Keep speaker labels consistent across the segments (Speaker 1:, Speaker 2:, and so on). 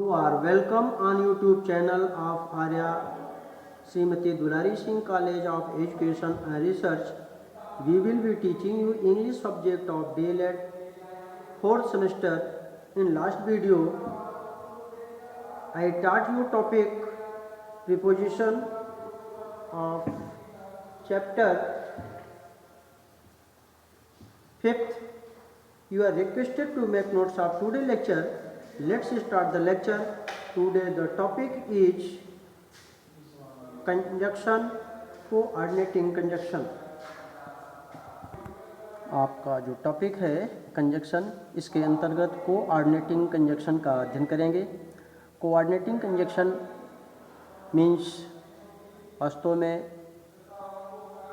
Speaker 1: You are welcome on YouTube channel of Arya Srimati Dulari Singh College of Education and Research. We will be teaching you English subject of DLED 4th semester. In last video, I taught you topic preposition of chapter 5th. You are requested to make notes of today's lecture. Let's start the lecture. Today the topic is conjunction, coordinating conjunction. आपका जो topic है conjunction, इसके अंतर्गत coordinating conjunction का अध्ययन करेंगे। Coordinating conjunction means वास्तव में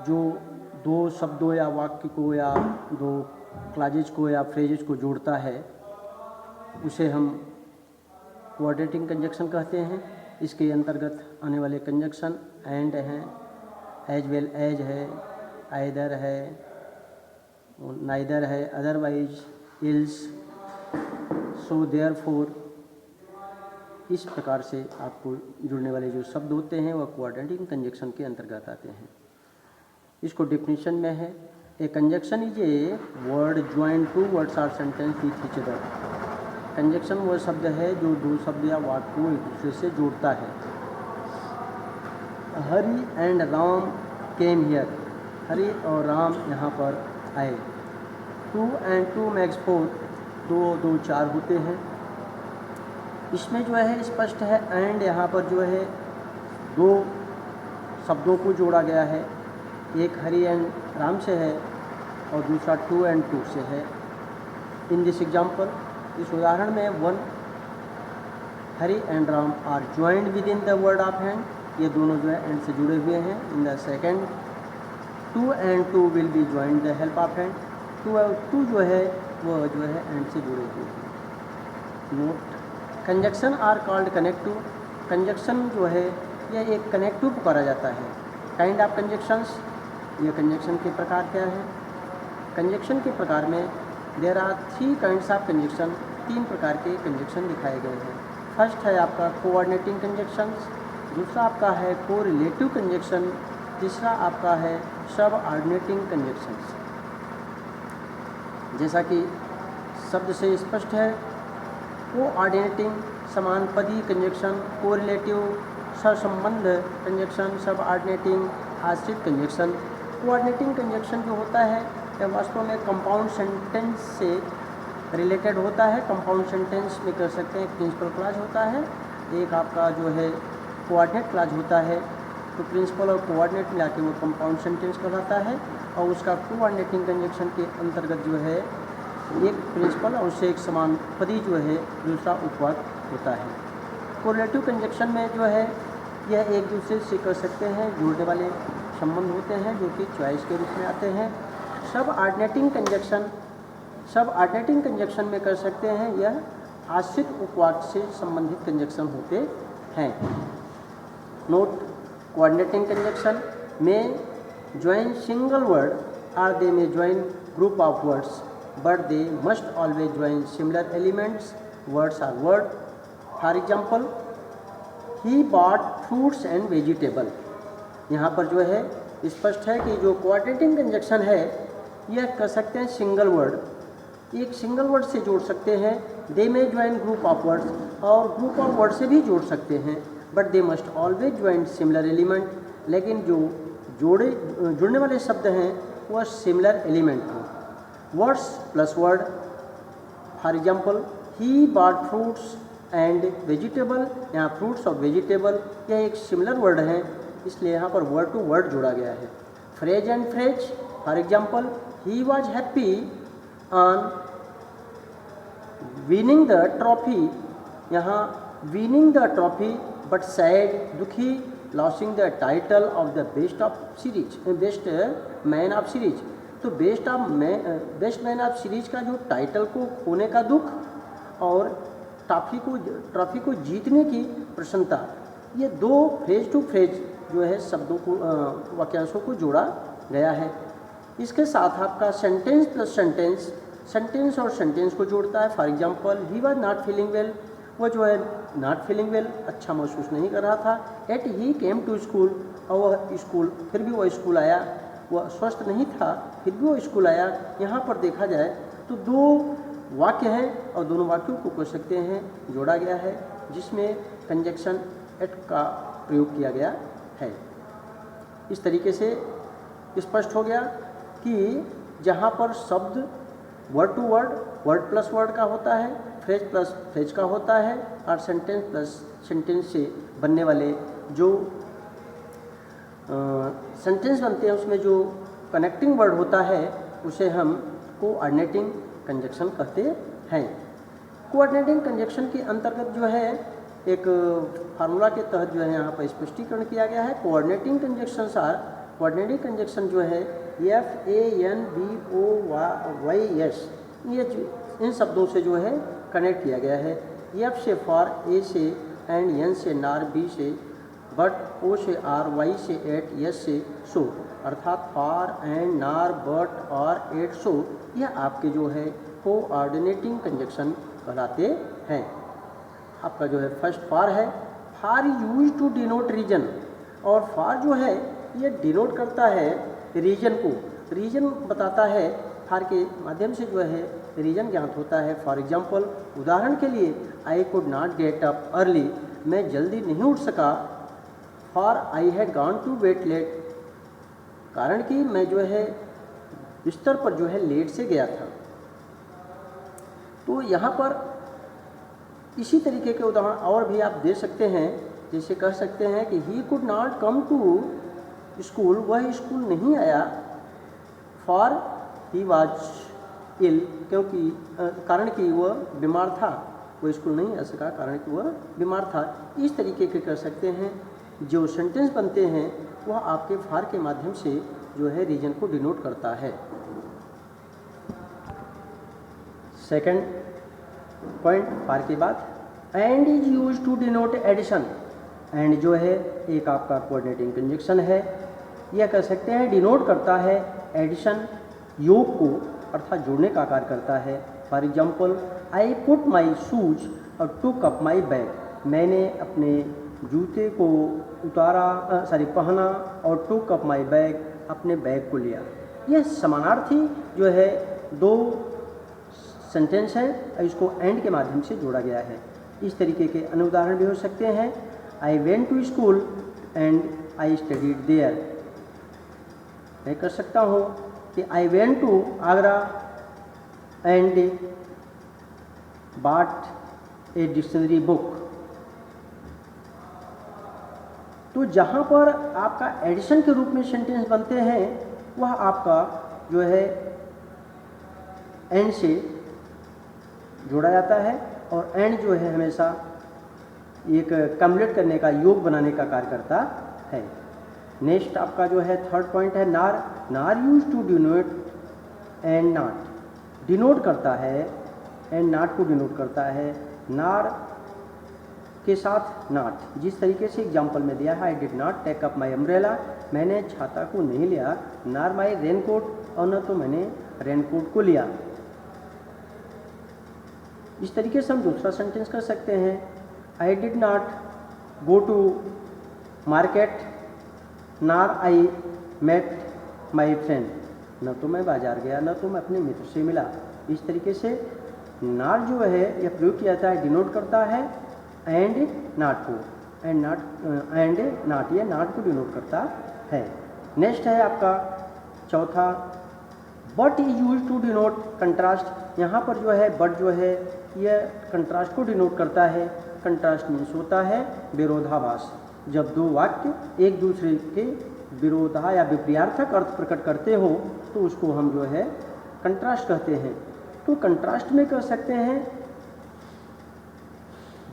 Speaker 1: जो दो शब्दों या वाक्य को या दो क्लॉजेज को या फ्रेजेज को जोड़ता है उसे हम कोऑर्डिनेटिंग कंजक्शन कहते हैं। इसके अंतर्गत आने वाले कंजक्शन एंड हैं, एज वेल एज है, आइदर है, नाइदर है, अदरवाइज, इल्स, सो देयरफॉर, इस प्रकार से आपको जुड़ने वाले जो शब्द होते हैं वह कोऑर्डिनेटिंग कंजक्शन के अंतर्गत आते हैं। इसको डेफिनेशन में है, a conjunction is a word join two words or sentence with each other. Conjunction वह शब्द है जो दो शब्द या वाक्य को एक दूसरे से जोड़ता है। हरी एंड राम केम हियर, हरी और राम यहाँ पर आए। 2 and 2 makes 4, 2 2 4 होते हैं। इसमें जो है स्पष्ट है एंड यहाँ पर जो है दो शब्दों को जोड़ा गया है, एक हरी एंड राम से है और दूसरा 2 and 2 से है। इन दिस एग्जाम्पल, इस उदाहरण में 1 Hari and Ram are joined with in the word of hand, ये दोनों जो है एंड से जुड़े हुए हैं। In the second 2 and 2 will be joined the help of hand, 2 और 2 जो है वो जो है एंड से जुड़े हुए हैं। Note, conjunction are called connective. Conjunction जो है यह एक कनेक्टिव पुकारा जाता है। काइंड ऑफ कंजक्शंस, ये कंजक्शन के प्रकार क्या है। कंजक्शन के प्रकार में there are 3 kinds of conjunction, 3 प्रकार के कंजक्शन दिखाए गए हैं। फर्स्ट है आपका कोऑर्डिनेटिंग कंजक्शंस, दूसरा आपका है कोरिलेटिव कंजक्शन, तीसरा आपका है सब ऑर्डिनेटिंग कंजक्शंस। जैसा कि शब्द से स्पष्ट है, कोऑर्डिनेटिंग समानपदी कंजक्शन, कोरिलेटिव सहसंबंध कंजक्शन, सब ऑर्डिनेटिंग आश्रित कंजक्शन। कोऑर्डिनेटिंग कंजक्शन जो होता है यह वास्तव में कंपाउंड सेंटेंस से रिलेटेड होता है। कंपाउंड सेंटेंस में कर सकते हैं, प्रिंसिपल क्लॉज होता है, एक आपका जो है कोऑर्डिनेट क्लॉज होता है। तो प्रिंसिपल और कोऑर्डिनेट मिला के वो कंपाउंड सेंटेंस कहलाता है और उसका कोऑर्डिनेटिंग कंजक्शन के अंतर्गत जो है एक प्रिंसिपल और उससे एक समान पदी जो है दूसरा उपवाद होता है। कोरिलेटिव कंजक्शन में जो है यह एक दूसरे से कर सकते हैं, जोड़ने वाले संबंध होते हैं जो कि चॉइस के रूप में आते हैं। सब ऑर्डिनेटिंग कंजक्शन, सब ऑर्डिनेटिंग कंजक्शन में कर सकते हैं, यह आश्रित उपवाद से संबंधित कंजक्शन होते हैं। नोट, कोऑर्डिनेटिंग कंजक्शन में ज्वाइन सिंगल वर्ड और दे में join group of words but they must always join similar elements, words or word. For example, he bought fruits and vegetable. यहाँ पर जो है स्पष्ट है कि जो कोऑर्डिनेटिंग कंजक्शन है यह कर सकते हैं सिंगल वर्ड, एक सिंगल वर्ड से जोड़ सकते हैं। दे में ज्वाइन ग्रुप ऑफ वर्ड्स, और ग्रुप ऑफ वर्ड से भी जोड़ सकते हैं। But they must always join similar element, लेकिन जो जुड़ने वाले शब्द हैं वह सिमिलर एलिमेंट हो। Words plus word, for example he bought fruits and vegetable, यहाँ फ्रूट्स और वेजिटेबल यह एक सिमिलर वर्ड है, इसलिए यहाँ पर वर्ड टू वर्ड जोड़ा गया है। Phrase and phrase, for example he was happy on winning the trophy, यहाँ winning the trophy, but sad, दुखी, losing the title of the best of series, best man of series. तो best man of series का जो title को खोने का दुख और ट्रॉफी को जीतने की प्रसन्नता, ये दो फ्रेज टू फ्रेज जो है शब्दों को वाक्यांशों को जोड़ा गया है। इसके साथ आपका सेंटेंस प्लस सेंटेंस, सेंटेंस और सेंटेंस को जोड़ता है। For example, he was not feeling well, वह जो है नॉट फीलिंग वेल, अच्छा महसूस नहीं कर रहा था। Yet he came to school, और वह स्कूल, फिर भी वह स्कूल आया। वह स्वस्थ नहीं था, फिर भी वह स्कूल आया। यहाँ पर देखा जाए तो दो वाक्य हैं और दोनों वाक्यों को कह सकते हैं जोड़ा गया है, जिसमें कंजक्शन एट का प्रयोग किया गया है। इस तरीके से स्पष्ट हो गया कि जहाँ पर शब्द word to word, word plus word का होता है, फ्रेज प्लस फ्रेज का होता है, और सेंटेंस प्लस सेंटेंस से बनने वाले जो सेंटेंस बनते हैं उसमें जो कनेक्टिंग वर्ड होता है उसे हम कोऑर्डिनेटिंग कंजक्शन कहते हैं। कोऑर्डिनेटिंग कंजक्शन के अंतर्गत जो है एक फार्मूला के तहत जो है यहाँ पर स्पष्टीकरण किया गया है। Coordinating conjunctions are, coordinating conjunction जो है FANBOYS, ये इन शब्दों से जो है कनेक्ट किया गया है। F से फॉर, A से एंड, N से नार, B से बट, O से आर, Y से एट, S से सो, अर्थात फॉर एंड नार बट और एट सो, यह आपके जो है कोऑर्डिनेटिंग कंजक्शन कहलाते हैं। आपका जो है फर्स्ट फॉर है, for use to denote reason, और फॉर जो है ये डिनोट करता है रीजन को, रीजन बताता है। फॉर के माध्यम से जो है रीजन ज्ञात होता है। फॉर एग्जाम्पल, उदाहरण के लिए, I could not get up early, मैं जल्दी नहीं उठ सका। For I had gone to bed late, कारण कि मैं जो है बिस्तर पर जो है लेट से गया था। तो यहाँ पर इसी तरीके के उदाहरण और भी आप दे सकते हैं। जैसे कह सकते हैं कि he could not come to school, वह स्कूल नहीं आया। फॉर ही वॉज इल, क्योंकि कारण कि वह बीमार था, वह स्कूल नहीं आ सका कारण कि वह बीमार था। इस तरीके के कर सकते हैं। जो सेंटेंस बनते हैं वह आपके फॉर के माध्यम से जो है रीजन को डिनोट करता है। सेकंड पॉइंट फॉर के बाद, and is use to denote addition. And जो है एक आपका कोऑर्डिनेटिंग कंजक्शन है। यह कह सकते हैं डिनोट करता है एडिशन, योग को, अर्थात जोड़ने का कार्य करता है। For example, I put my shoes और टुक अप माई बैग, मैंने अपने जूते को उतारा, पहना, और टुक अप माई बैग, अपने बैग को लिया। यह समानार्थी जो है दो सेंटेंस है, इसको एंड के माध्यम से जोड़ा गया है। इस तरीके के अन्य उदाहरण भी हो सकते हैं। I went to school and I studied there, मैं कर सकता हूँ कि I went to Agra and bought a dictionary book. तो जहाँ पर आपका एडिशन के रूप में सेंटेंस बनते हैं वह आपका जो है एंड से जोड़ा जाता है, और एंड जो है हमेशा एक कम्युलेट करने का, योग बनाने का कार्य करता है। नेक्स्ट आपका जो है थर्ड पॉइंट है nor. Nor use to denote and not, denote करता है एंड नॉट को डिनोट करता है। नार के साथ नॉट, जिस तरीके से एग्जाम्पल में दिया है, I did not take up my umbrella, मैंने छाता को नहीं लिया। नार माई रेनकोट, और न तो मैंने रेनकोट को लिया। इस तरीके से हम दूसरा सेंटेंस कर सकते हैं, I did not go to market nor I met my friend, न तो मैं बाजार गया न तो मैं अपने मित्र से मिला। इस तरीके से नार जो है यह प्रयोग किया जाता है, डिनोट करता है एंड नॉट को, एंड नॉट ये नॉट को डिनोट करता है। नेक्स्ट है आपका चौथा, but is use to denote contrast. यहाँ पर जो है बट जो है यह कंट्रास्ट को डिनोट करता है। कंट्रास्ट मीन्स होता है विरोधाभास, जब दो वाक्य एक दूसरे के विरोधा या विपरीतार्थक अर्थ प्रकट करते हो तो उसको हम जो है कंट्रास्ट कहते हैं। तो कंट्रास्ट में कह सकते हैं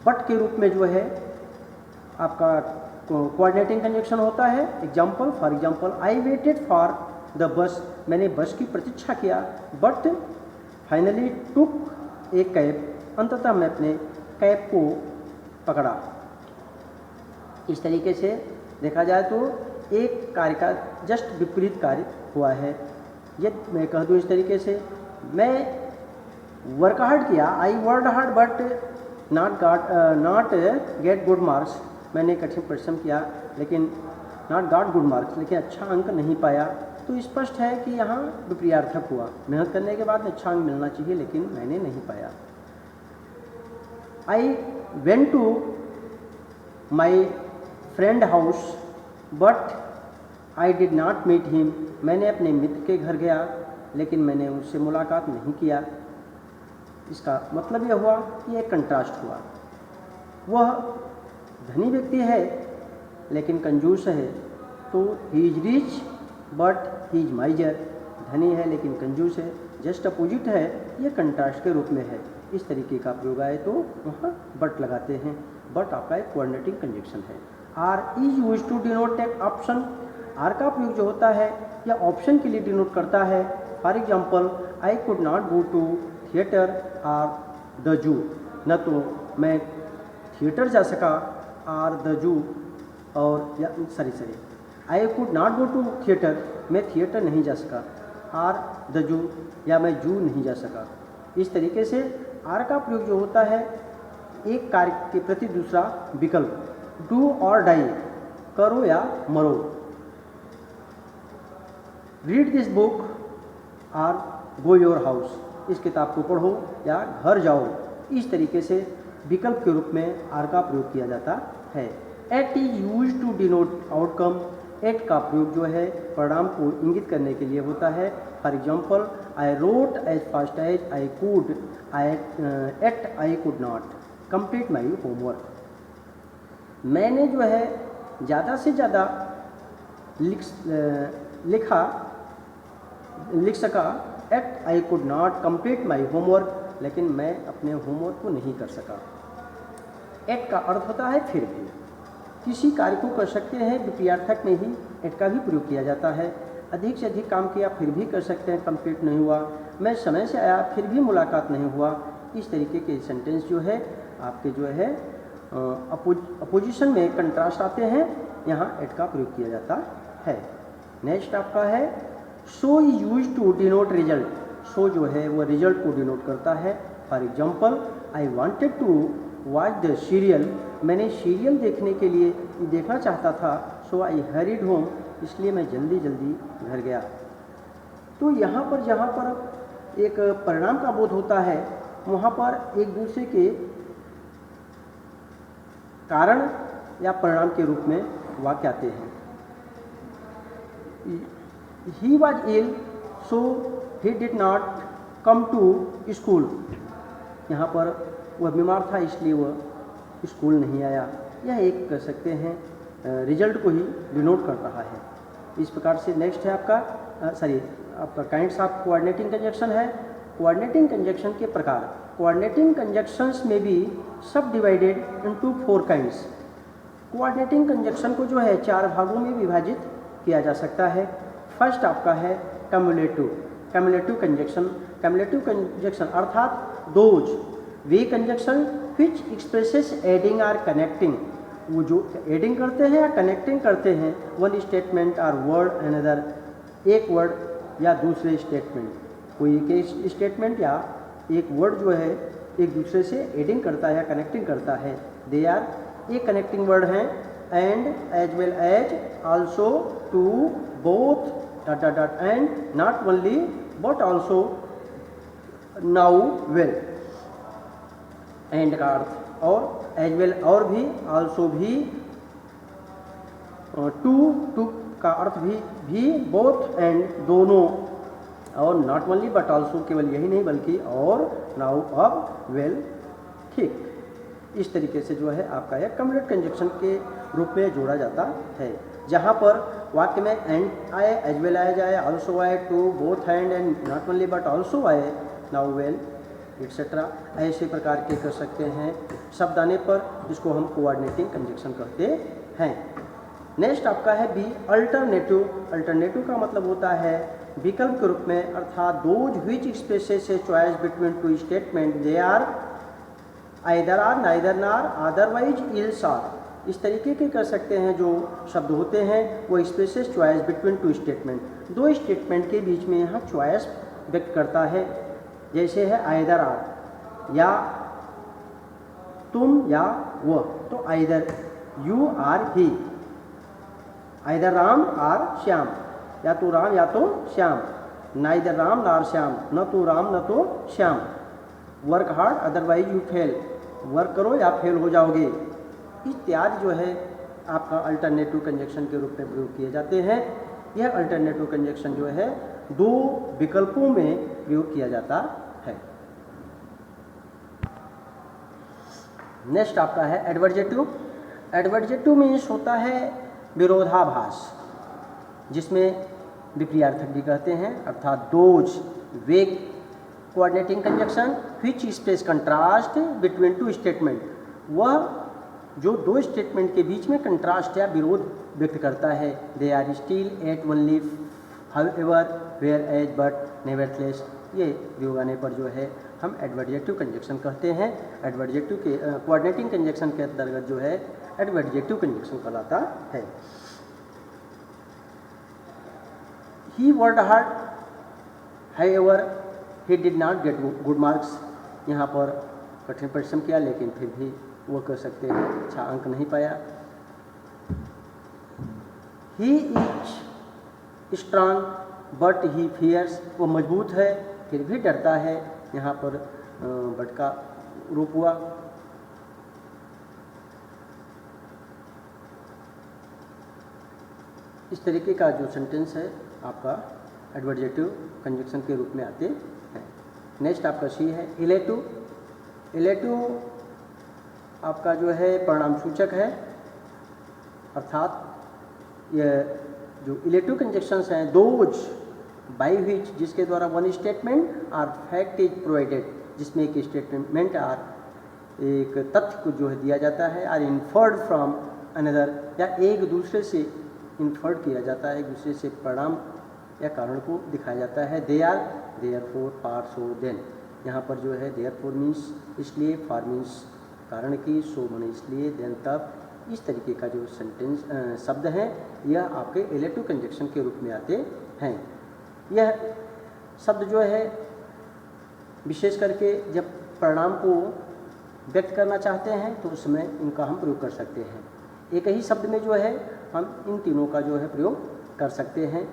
Speaker 1: बट के रूप में जो है आपका कोऑर्डिनेटिंग कंजक्शन होता है। Example, for example, I waited for the bus, मैंने बस की प्रतीक्षा किया। But finally took A cab, अंततः मैं अपने कैब को पकड़ा। इस तरीके से देखा जाए तो एक कार्य का जस्ट विपरीत कार्य हुआ है। ये मैं कह दूँ इस तरीके से, मैं वर्क हार्ड किया, I work hard but not get good marks, मैंने कठिन परिश्रम किया लेकिन नॉट गॉट गुड मार्क्स, लेकिन अच्छा अंक नहीं पाया। तो स्पष्ट है कि यहाँ विपर्यार्थक हुआ। मेहनत करने के बाद अच्छा अंक मिलना चाहिए लेकिन मैंने नहीं पाया। I went to my friend house but I did not meet him, मैंने अपने मित्र के घर गया लेकिन मैंने उससे मुलाकात नहीं किया। इसका मतलब यह हुआ कि एक कंट्रास्ट हुआ। वह धनी व्यक्ति है लेकिन कंजूस है, तो he is rich but he is माइजर, धनी है लेकिन कंजूस है। जस्ट अपोजिट है, ये कंट्रास्ट के रूप में है। इस तरीके का प्रयोग आए तो वहाँ बट लगाते हैं। बट आपका एक कोऑर्डिनेटिंग कंजंक्शन है। Or is use to denote एक ऑप्शन, आर का प्रयोग जो होता है यह ऑप्शन के लिए डिनोट करता है। For example, I could not go to theatre or the zoo, न तो मैं थिएटर जा सका आर द जू, और या sorry I could not go to theatre, मैं थिएटर नहीं जा सका, आर द जू, या मैं जू नहीं जा सका। इस तरीके से आर का प्रयोग जो होता है एक कार्य के प्रति दूसरा विकल्प, डू और डाई, करो या मरो। Read this book or go your house, इस किताब को पढ़ो या घर जाओ। इस तरीके से विकल्प के रूप में आर का प्रयोग किया जाता है। Yet is use to denote outcome, yet का प्रयोग जो है परिणाम को इंगित करने के लिए होता है। For example, I wrote as fast as I could, yet I could not complete my homework. मैंने जो है ज़्यादा से ज़्यादा लिख सका, yet I could not complete my homework, लेकिन मैं अपने होमवर्क को नहीं कर सका। एट का अर्थ होता है फिर भी, किसी कार्य को कर सकते हैं विपर्यार्थक में ही एट का भी प्रयोग किया जाता है। अधिक से अधिक काम किया फिर भी कर सकते हैं, कंप्लीट नहीं हुआ। मैं समय से आया फिर भी मुलाकात नहीं हुआ। इस तरीके के सेंटेंस जो है आपके जो है अपोजिशन में कंट्रास्ट आते हैं, यहाँ एट का प्रयोग किया जाता है। नेक्स्ट आपका है so is use to denote result, so जो है वो रिजल्ट को डिनोट करता है। For example, I wanted to watch the serial, मैंने सीरियल देखने के लिए देखना चाहता था। सो आई हरीड होम, इसलिए मैं जल्दी जल्दी घर गया। तो यहाँ पर जहाँ पर एक परिणाम का बोध होता है वहाँ पर एक दूसरे के कारण या परिणाम के रूप में वाक्य आते हैं। He was ill so he did not come to school, यहाँ पर वह बीमार था इसलिए वह स्कूल नहीं आया। यह एक कह सकते हैं रिजल्ट को ही डिनोट कर रहा है। इस प्रकार से नेक्स्ट है आपका काइंड्स ऑफ कोऑर्डिनेटिंग कंजक्शन है। कोऑर्डिनेटिंग कंजक्शन के प्रकार, कोऑर्डिनेटिंग कंजक्शंस में भी सब divided into 4 kinds. Coordinating conjunction को जो है 4 भागों में विभाजित किया जा सकता है। फर्स्ट आपका है कम्युलेटिव कंजक्शन। कम्युलेटिव कंजक्शन अर्थात those way conjunction which expresses adding और कनेक्टिंग, वो जो एडिंग करते हैं या कनेक्टिंग करते हैं वन स्टेटमेंट और वर्ड अनदर, एक वर्ड या दूसरे स्टेटमेंट, कोई एक स्टेटमेंट या एक वर्ड जो है एक दूसरे से एडिंग करता है या कनेक्टिंग करता है। दे आर एक कनेक्टिंग वर्ड हैं and, as well as, also, too, both, dot dot dot, and, not only but also, now, well. एंड का अर्थ और, एज वेल और भी, आल्सो भी, टू का अर्थ भी, बोथ एंड दोनों, और नॉट ओनली बट आल्सो केवल यही नहीं बल्कि और, नाउ अब, वेल, ठीक। इस तरीके से जो है आपका यह कम्युलेट कंजक्शन के रूप में जोड़ा जाता है, जहाँ पर वाक्य में एंड आए, एज वेल आए जाए, आल्सो आए, too, both and not only but also आए, नाउ, वेल, एक्सेट्रा। ऐसे प्रकार के कर सकते हैं शब्द आने पर, जिसको हम कोऑर्डिनेटिंग कंजक्शन कहते हैं। नेक्स्ट आपका है बी अल्टरनेटिव। अल्टरनेटिव का मतलब होता है विकल्प के रूप में, अर्थात those which expresses a choice between two statement, they are either or, neither nor, otherwise, else or. इस तरीके के कर सकते हैं जो शब्द होते हैं वो expresses choice between two statement, दो स्टेटमेंट के बीच में यहाँ चॉइस व्यक्त करता है। जैसे है आइदर आर, या तुम या वह, तो either you are he, either Ram or Shyam, या तो राम या तो श्याम, नाइदर राम नार श्याम, न तो राम न तो Shyam, work hard otherwise you fail, work करो या फेल हो जाओगे, इत्यादि जो है आपका अल्टरनेटिव कंजक्शन के रूप में प्रयोग किए जाते हैं। यह अल्टरनेटिव कंजक्शन जो है दो विकल्पों में प्रयोग किया जाता है। नेक्स्ट आपका है एडवर्जेटिव। एडवर्जेटिव मीन्स होता है विरोधाभास, जिसमें विपरीतार्थक भी कहते हैं, अर्थात दोज वेग coordinating conjunction which space contrast between two statement, वह जो दो स्टेटमेंट के बीच में कंट्रास्ट या विरोध व्यक्त करता है। They are still yet only however whereas but nevertheless, ये प्रयोग आने पर जो है हम एडवर्जेटिव कंजक्शन कहते हैं। एडवर्जेटिव के कोऑर्डिनेटिंग कंजक्शन के अंतर्गत जो है एडवर्जेटिव कंजक्शन कहलाता है। He worked hard however he did not get good marks, यहाँ पर कठिन परिश्रम किया लेकिन फिर भी वो कह सकते हैं अच्छा अंक नहीं पाया। He is strong but he fierce, वो मजबूत है फिर भी डरता है, यहाँ पर बट का रूप हुआ। इस तरीके का जो सेंटेंस है आपका एडवर्जेटिव कंजक्शन के रूप में आते हैं। नेक्स्ट आपका सी है इलेटिव। इलेटिव आपका जो है परिणाम सूचक है, अर्थात यह जो इलेटिव कंजक्शंस हैं दोज बाई व्हिच, जिसके द्वारा one statement or fact is provided, जिसमें एक स्टेटमेंट आर एक तथ्य को जो है दिया जाता है, आर इन्फर्ड फ्रॉम अनदर, या एक दूसरे से इन्फर्ड किया जाता है, एक दूसरे से परिणाम या कारण को दिखाया जाता है। They are, therefore, for, so, then, यहाँ पर जो है देयर फोर मीन्स इसलिए, फार मीन्स कारण की, सो माने इसलिए, देन तब, इस तरीके का जो सेंटेंस शब्द हैं यह आपके इलेटिव कंजक्शन के रूप में आते हैं। यह शब्द जो है विशेष करके जब परिणाम को व्यक्त करना चाहते हैं तो उस समय इनका हम प्रयोग कर सकते हैं। एक ही शब्द में जो है हम इन तीनों का जो है प्रयोग कर सकते हैं।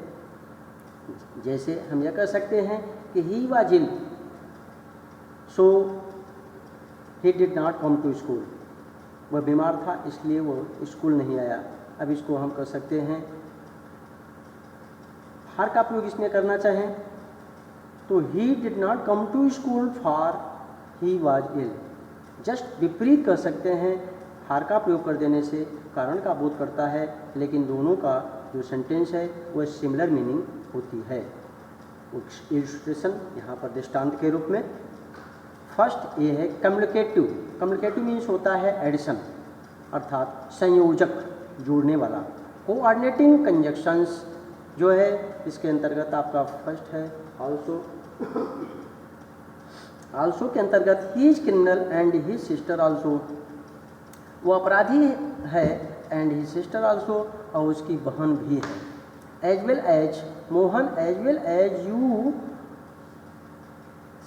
Speaker 1: जैसे हम यह कह सकते हैं कि he was ill so he did not come to school, वह बीमार था इसलिए वो स्कूल नहीं आया। अब इसको हम कर सकते हैं हार का प्रयोग इसमें करना चाहें तो he did not come to school for he was ill, just विपरीत कर सकते हैं। हार का प्रयोग कर देने से कारण का बोध करता है, लेकिन दोनों का जो सेंटेंस है वह सिमिलर मीनिंग होती है। इलस्ट्रेशन यहाँ पर दृष्टांत के रूप में फर्स्ट ये है कम्युनिकेटिव। कम्युनिकेटिव मीन्स होता है एडिशन, अर्थात संयोजक, जोड़ने वाला। कोऑर्डिनेटिंग कंजक्शंस जो है इसके अंतर्गत आपका फर्स्ट है ऑल्सो। ऑल्सो के अंतर्गत he is criminal and he sister also, वो अपराधी है, एंड ही सिस्टर ऑल्सो, और उसकी बहन भी है। As well as Mohan, as well as you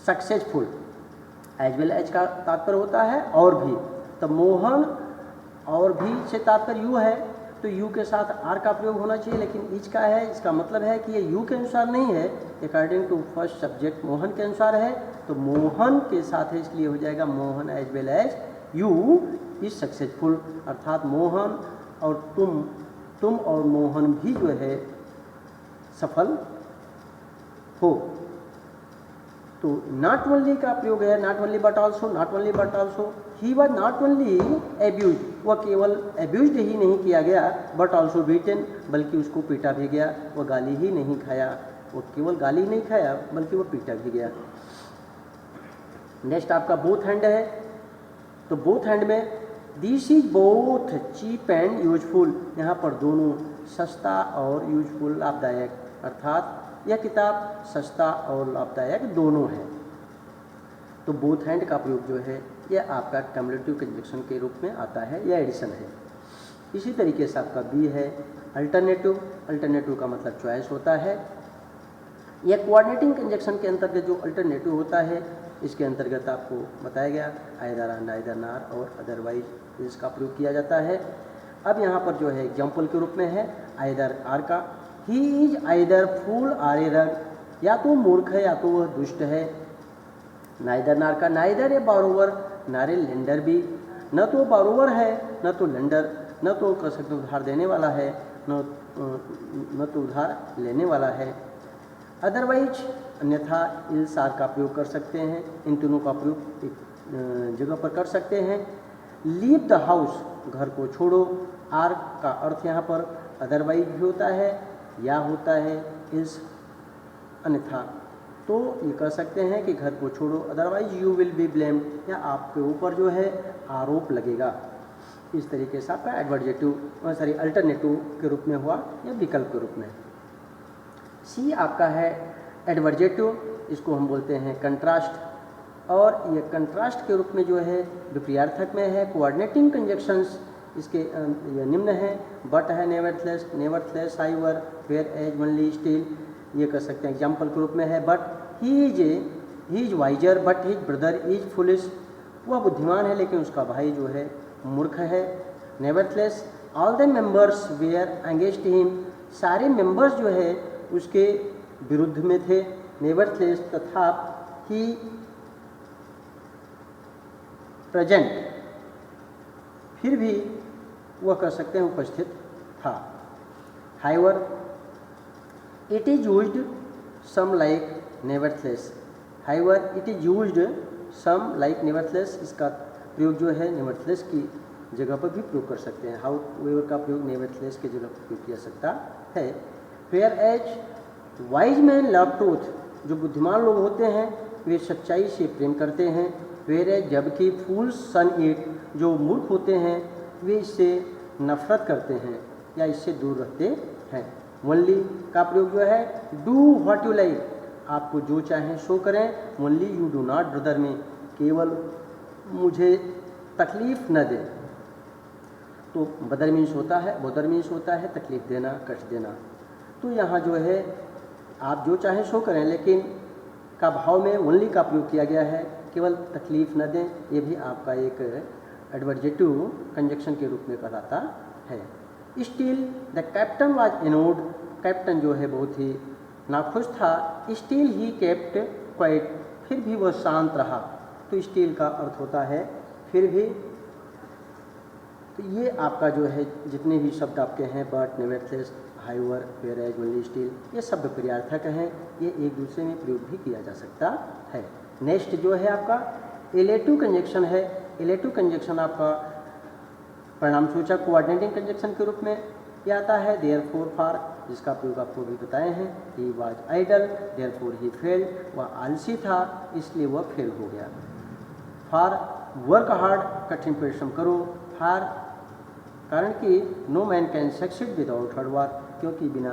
Speaker 1: successful, as well as का तात्पर्य होता है और भी, तो मोहन और भी से तात्पर्य यू है तो यू के साथ आर का प्रयोग होना चाहिए, लेकिन इज का है, इसका मतलब है कि ये यू के अनुसार नहीं है, according to first subject Mohan के अनुसार है, तो मोहन के साथ है इसलिए हो जाएगा Mohan as well as you is successful, अर्थात मोहन और तुम और मोहन भी जो है सफल हो। तो नॉट ओनली का प्रयोग है, not only but also, not only but also. He was not only abuse, वह केवल एब्यूज ही नहीं किया गया, बट ऑल्सो बीटन, बल्कि उसको पीटा भी गया। वह गाली ही नहीं खाया, वो केवल गाली नहीं खाया बल्कि वो पीटा भी गया। नेक्स्ट आपका बोथ हैंड है, तो बोथ हैंड में this is both cheap and useful, यहाँ पर दोनों सस्ता और यूजफुल लाभदायक, अर्थात यह किताब सस्ता और लाभदायक दोनों है। तो बोथ हैंड का प्रयोग जो है यह आपका कम्युलेटिव कंजक्शन के रूप में आता है, यह एडिशन है। इसी तरीके से आपका बी है अल्टरनेटिव। अल्टरनेटिव का मतलब चॉइस होता है। यह कोऑर्डिनेटिंग कंजक्शन के अंतर्गत जो अल्टरनेटिव होता है इसके अंतर्गत आपको बताया गया आइदर एंड आइदर नार और अदरवाइज इसका प्रयोग किया जाता है। अब यहाँ पर जो है एग्जाम्पल के रूप में है आइदर आर का, he is either fool or a rogue, या तो मूर्ख है या तो वह दुष्ट है। नाइदर नार का, नाइदर ए बारोवर नारे लेंडर भी, न तो बारोवर है न तो लेंडर, न तो कह सकते उधार देने वाला है न तो उधार लेने वाला है। अदरवाइज अन्यथा इल्स आर का प्रयोग कर सकते हैं, इन तीनों का प्रयोग एक जगह पर कर सकते हैं। लीव द हाउस, घर को छोड़ो, आर का अर्थ यहाँ पर अदरवाइज भी होता है या होता है इल्स अन्यथा। तो ये कह सकते हैं कि घर को छोड़ो, otherwise you will be blamed, या आपके ऊपर जो है आरोप लगेगा। इस तरीके से आपका एडवर्जेटिव अल्टरनेटिव के रूप में हुआ या विकल्प के रूप में। सी आपका है एडवर्जेटिव, इसको हम बोलते हैं कंट्रास्ट, और ये कंट्रास्ट के रूप में जो है विपर्यार्थक में है। कोऑर्डिनेटिंग कंजक्शंस इसके ये निम्न है, बट है, nevertheless, however, whereas, only, still, ये कर सकते हैं एग्जाम्पल के रूप में है। But he is wiser but his brother is foolish, वह बुद्धिमान है लेकिन उसका भाई जो है मूर्ख है। Nevertheless all the members were against him, सारे मेंबर्स जो है उसके विरुद्ध में थे। नेवरथलेस तथा ही प्रेजेंट, फिर भी वह कह सकते हैं उपस्थित था। However it is used some like nevertheless, however it is used some like nevertheless, इसका प्रयोग जो है नेवरथलेस की जगह पर भी प्रयोग कर सकते हैं। हाउ वेवर का प्रयोग नेवरथलेस की जगह पर प्रयोग किया सकता है। Whereas wise man love truth, जो बुद्धिमान लोग होते हैं वे सच्चाई से प्रेम करते हैं। वेयर एज जबकि फूल्स सन इट, जो मूर्ख होते हैं वे इससे नफरत करते हैं या इससे दूर रहते हैं। ओनली का प्रयोग जो है डू व्हाट यू लाइक, आपको जो चाहें सो करें। Only you do not bother me, केवल मुझे तकलीफ़ न दे। तो बदर मीन्स होता है तकलीफ़ देना, कष्ट देना। तो यहाँ जो है आप जो चाहें सो करें, लेकिन का भाव में ओनली का प्रयोग किया गया है, केवल तकलीफ़ न दें। ये भी आपका एक एडवर्जेटिव कंजक्शन के रूप में कहलाता है। Still the captain was anode, captain जो है बहुत ही नाखुश था। स्टिल ही केप्ट क्वाइट, फिर भी वह शांत रहा। तो स्टिल का अर्थ होता है फिर भी। तो ये आपका जो है जितने भी शब्द आपके हैं, but, nevertheless, however, whereas, only, still, ये शब्द पर्यार्थक हैं, ये एक दूसरे में प्रयोग भी किया जा सकता है। नेक्स्ट जो है आपका इलेटिव कंजक्शन है। इलेटिव कंजक्शन आपका परिणाम सूचक कोऑर्डिनेटिंग कंजक्शन के रूप में यह आता है। देयरफॉर फॉर, जिसका प्रयोग आपको भी बताए हैं। He was idle, therefore he failed, वह आलसी था इसलिए वह फेल हो गया। फॉर वर्क हार्ड, कठिन परिश्रम करो। फॉर कारण कि no man can succeed without hard work, क्योंकि बिना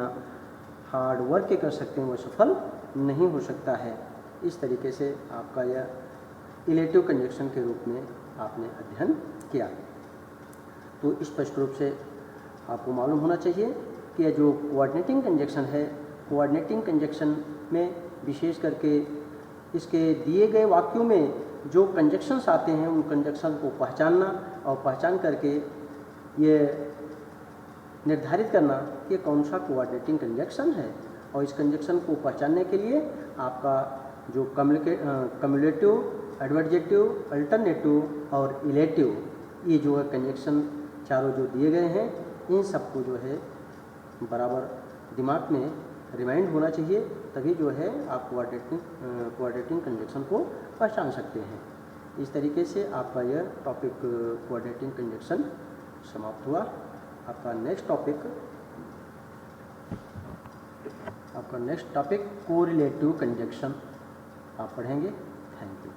Speaker 1: हार्ड वर्क के कर सकते हैं वह सफल नहीं हो सकता है। इस तरीके से आपका यह इलेटिव कंजक्शन के रूप में आपने अध्ययन किया। तो स्पष्ट रूप से आपको मालूम होना चाहिए कि यह जो कोऑर्डिनेटिंग कंजक्शन है, कोऑर्डिनेटिंग कंजक्शन में विशेष करके इसके दिए गए वाक्यों में जो कंजक्शंस आते हैं उन कंजक्शन को पहचानना और पहचान करके ये निर्धारित करना कि कौन सा कोऑर्डिनेटिंग कंजक्शन है। और इस कंजक्शन को पहचानने के लिए आपका जो कम्युलेटिव, एडवर्जेटिव, अल्टरनेटिव और इलेटिव, ये जो है कंजक्शन चारों जो दिए गए हैं, इन सबको जो है बराबर दिमाग में रिमाइंड होना चाहिए, तभी जो है आप कोऑर्डिनेटिंग कंजक्शन को पहचान सकते हैं। इस तरीके से आपका यह टॉपिक कोऑर्डिनेटिंग कंजक्शन समाप्त हुआ। आपका नेक्स्ट टॉपिक कोरिलेटिव कंजक्शन आप पढ़ेंगे। Thank you.